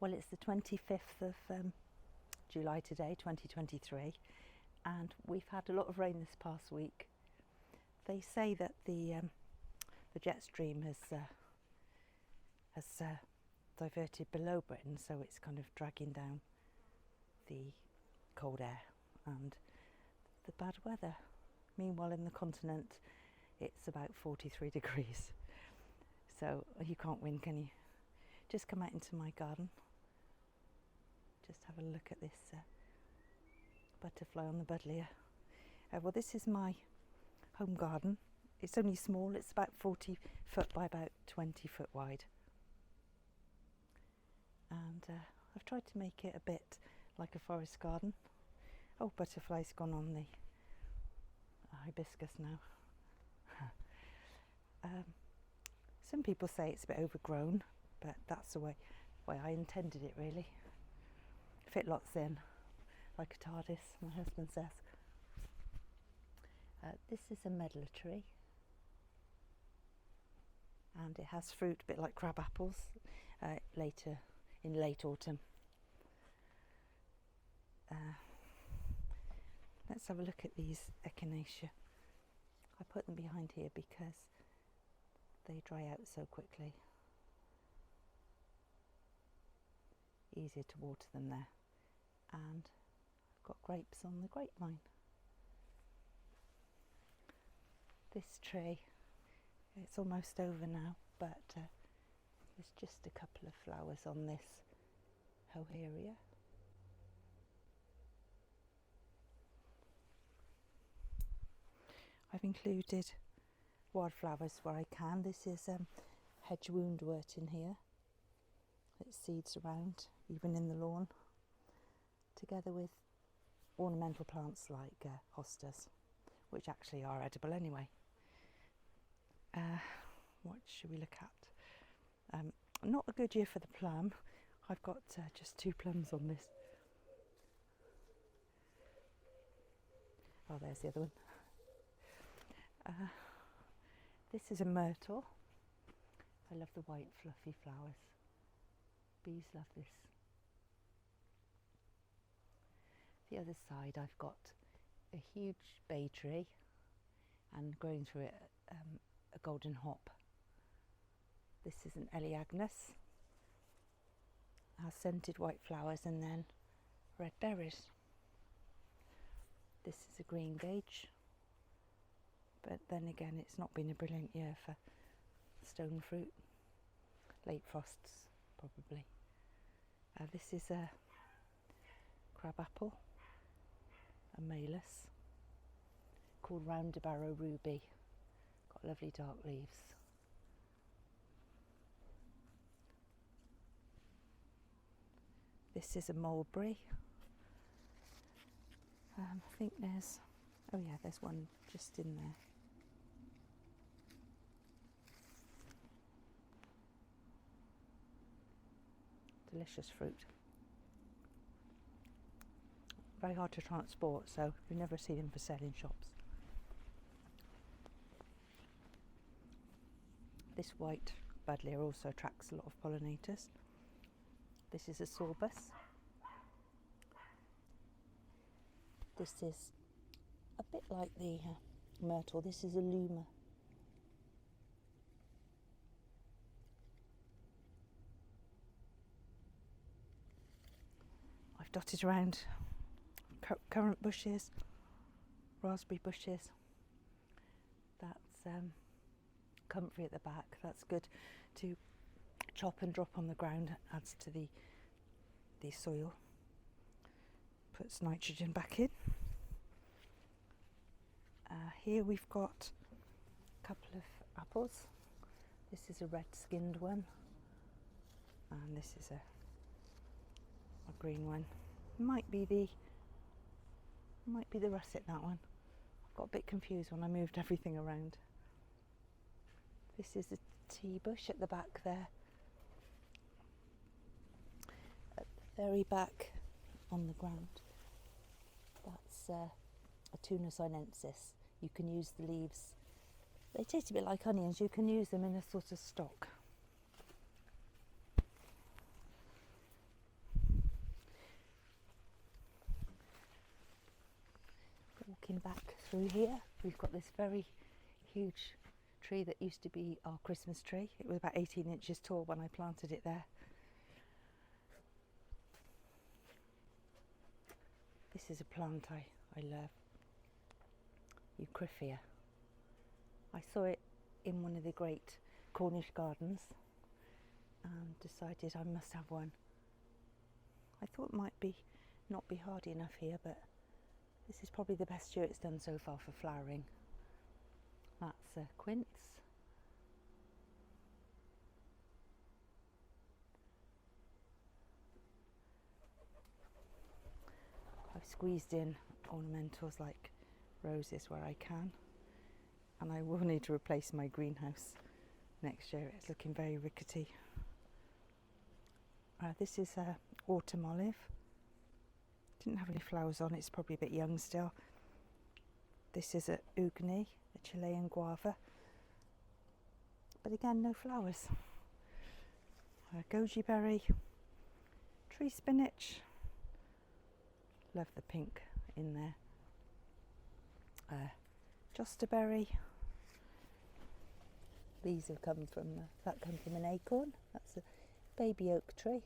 Well, it's the 25th of July today, 2023, and we've had a lot of rain this past week. They say that the jet stream has diverted below Britain, so it's kind of dragging down the cold air and the bad weather. Meanwhile, in the continent, it's about 43 degrees. So you can't win, can you? Just come out into my garden. Just have a look at this butterfly on the buddleia. Well, this is my home garden. It's only small. It's about 40 foot by about 20 foot wide. And I've tried to make it a bit like a forest garden. Oh, butterfly's gone on the hibiscus now. Some people say it's a bit overgrown, but that's the way I intended it, really. Fit lots in, like a TARDIS, my husband says. This is a medlar tree, and it has fruit a bit like crab apples later in late autumn. Let's have a look at these echinacea. I put them behind here because they dry out so quickly. Easier to water them there. And I've got grapes on the grapevine. This tree, it's almost over now, but there's just a couple of flowers on this Hoheria. I've included wildflowers where I can. This is hedge woundwort in here. It seeds around, even in the lawn, together with ornamental plants like hostas, which actually are edible anyway. What should we look at? Not a good year for the plum. I've got just 2 plums on this. Oh, there's the other one. This is a myrtle. I love the white fluffy flowers. Bees love this. The other side, I've got a huge bay tree, and growing through it a golden hop. This is an Elaeagnus. Has scented white flowers and then red berries. This is a green gage, but then again it's not been a brilliant year for stone fruit. Late frosts probably. This is a crab apple, a malus, called Roundabarrow Ruby. Got lovely dark leaves. This is a mulberry. I think there's, oh yeah, there's one just in there. Delicious fruit. Very hard to transport, so you never see them for sale in shops. This white buddleia also attracts a lot of pollinators. This is a sorbus. This is a bit like the myrtle. This is a luma. I've dotted around currant bushes, raspberry bushes. That's comfrey at the back. That's good to chop and drop on the ground. Adds to the soil. Puts nitrogen back in. Here we've got a couple of apples. This is a red-skinned one, and this is a green one. Might be the russet, that one. I got a bit confused when I moved everything around. This is a tea bush at the back there. At the very back on the ground, that's a Tuna sinensis. You can use the leaves. They taste a bit like onions. You can use them in a sort of stock. Looking back through here, we've got this very huge tree that used to be our Christmas tree. It was about 18 inches tall when I planted it there. This is a plant I love, Eucryphia. I saw it in one of the great Cornish gardens and decided I must have one. I thought it might not be hardy enough here, but this is probably the best year it's done so far for flowering. That's a quince. I've squeezed in ornamentals like roses where I can, and I will need to replace my greenhouse next year. It's looking very rickety. This is autumn olive. Didn't have any flowers on, it's probably a bit young still. This is a ugni, a Chilean guava, but again no flowers. Goji berry, tree spinach, love the pink in there. Josterberry. These have come from an acorn. That's a baby oak tree,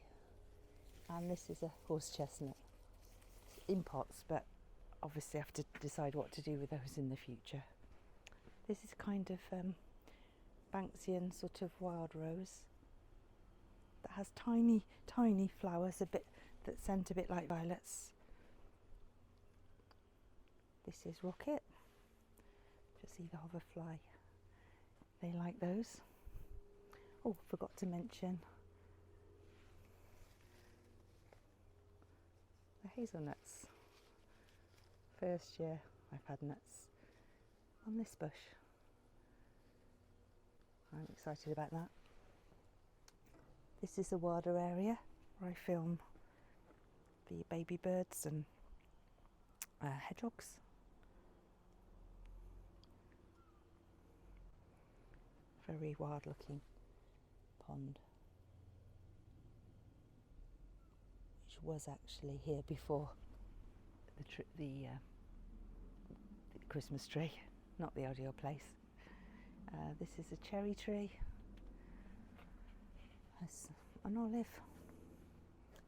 and this is a horse chestnut. It's in pots, but obviously I have to decide what to do with those in the future. This is kind of Banksian sort of wild rose that has tiny flowers, a bit that scent a bit like violets. This is rocket. Just see the hoverfly. They like those. Oh, forgot to mention the hazelnuts. First year I've had nuts on this bush. I'm excited about that. This is the wilder area where I film the baby birds and hedgehogs. Very wild looking pond, which was actually here before the Christmas tree, not the ideal place. This is a cherry tree, there's an olive,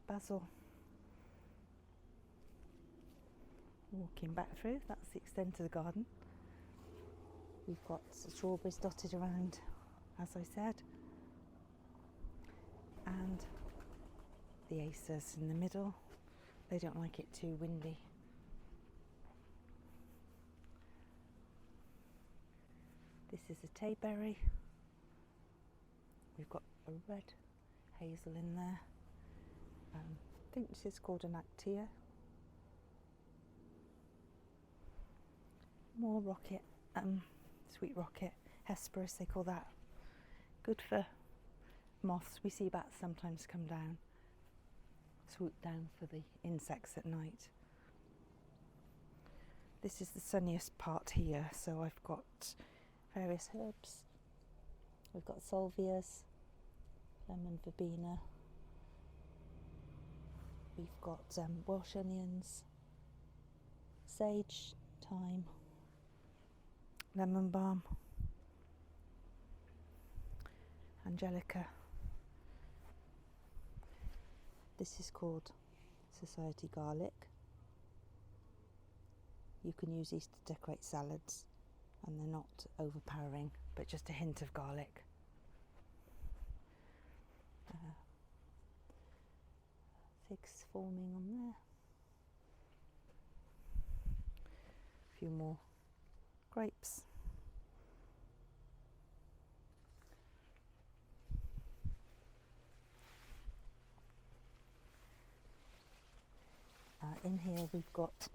basil. Walking back through, that's the extent of the garden. We've got strawberries dotted around, as I said, and the acers in the middle. They don't like it too windy. This is a tayberry. We've got a red hazel in there. I think this is called an actea. More rocket, sweet rocket, hesperus they call that. Good for moths. We see bats sometimes come down, swoop down for the insects at night. This is the sunniest part here, so I've got various herbs. We've got salvias, lemon verbena. We've got Welsh onions, sage, thyme, lemon balm, angelica. This is called Society garlic. You can use these to decorate salads, and they're not overpowering, but just a hint of garlic. Figs forming on there. A few more grapes. In here we've got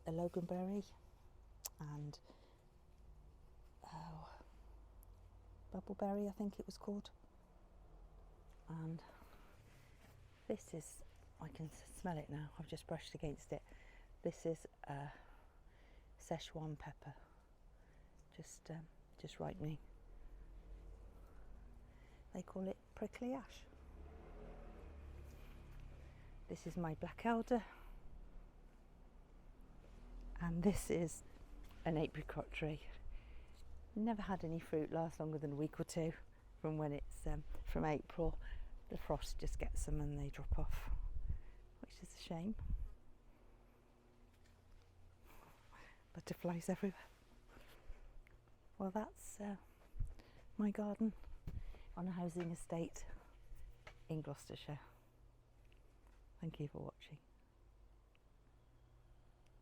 a loganberry and bubbleberry, I think it was called. And this is, I can smell it now, I've just brushed against it. This is Szechuan pepper, just ripening. They call it prickly ash. This is my black elder. And this is an apricot tree. Never had any fruit last longer than a week or two from when it's from April. The frost just gets them and they drop off, which is a shame. Butterflies everywhere. Well, that's my garden on a housing estate in Gloucestershire. Thank you for watching.